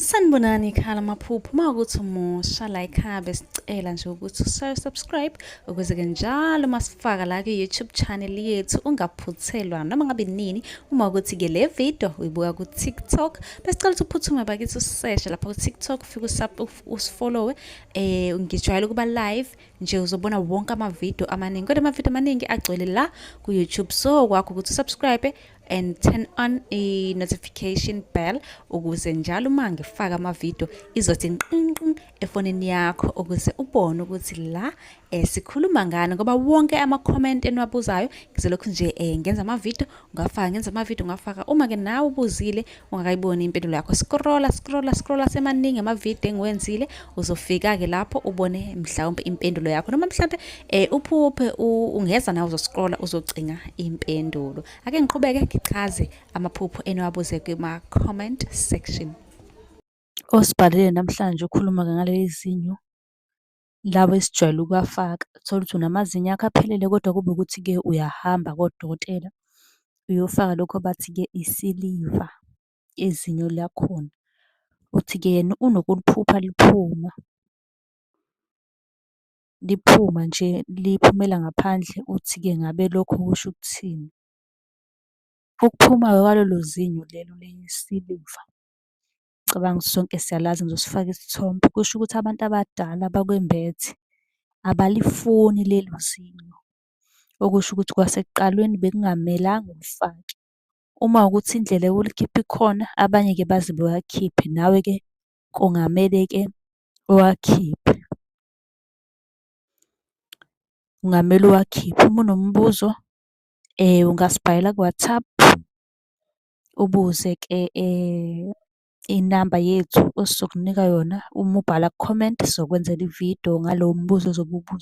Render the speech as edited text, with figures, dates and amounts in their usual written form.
Sanibonani khala maphupho mawukuthi umusha la ekhaya besicela nje ukuthi subscribe ukuze-ke njalo masifaka la ku-YouTube channel yethu ungaphuthelwa noma ngabe nini. Uma ukuthi-ke le video uyibuka ku-TikTok besicela ukuthi uphuthume bakithi useshe lapha ku-TikTok ufike usifollowe. Ngijwayele ukuba live nje uzobona wonke amavidiyo amaningi kodwa amavidiyo amaningi agcwele la ku-YouTube, so kwakho ukuthi usubscribe and turn on i-notification bell ukuze njalo uma ngifaka amavidiyo izothi nqinqi efonini yakho ukuze ubone ukuthi la sikhuluma ngani, ngoba wonke ama-comment eniwabuzayo ngizolokhu nje ngenza amavidiyo ngafaka. Uma-ke nawe ubuzile ungakayiboni impendulo yakho, scrolla semaningi amavidiyo engiwenzile uzofika-ke lapho ubone mhlawumbe impendulo yakho, noma mhlawumbe uphuphe ungeza nawe uzoscrolla uzocinga impendulo. Ake ngiqhubeke ngichaze amaphupho eniwabuze kuma-comment section. Osibhalile namhlanje ukhuluma ngaleli zinyo lawo esijwayele ukuwafaka. Thola ukuthi unamazinyo akho aphelele kodwa kube ukuthi-ke uyahamba kodokotela uyofaka lokho abathi-ke isiliva izinyo lakhona. Uthi-ke yena unokuliphupha liphuma nje liphumela ngaphandle. Uthi-ke ngabe lokho kusho ukuthini? Ukuphumayo kwalelo zinyo lelo lesiliva, ngicabanga sonke siyalazi, ngizosifaka isithombe. Kusho ukuthi abantu abadala bakwembethe abalifuni lelo zinyo, okusho ukuthi kwasekuqalweni bekungamelanga ulifake. Uma ukuthi indlela yokulikhipha ikhona, abanye-ke baze bewakhiphe, nawe-ke kungamele-ke uwakhiphe. Kungamele uwakhiphe. Uma unombuzo ungasibhalela ku-WhatsApp, ubuze-ke inamba yethu esizokunika yona. Uma ubhala ku-comment sizokwenzela ividiyo ngalowo mbuzo ozobe ubuza.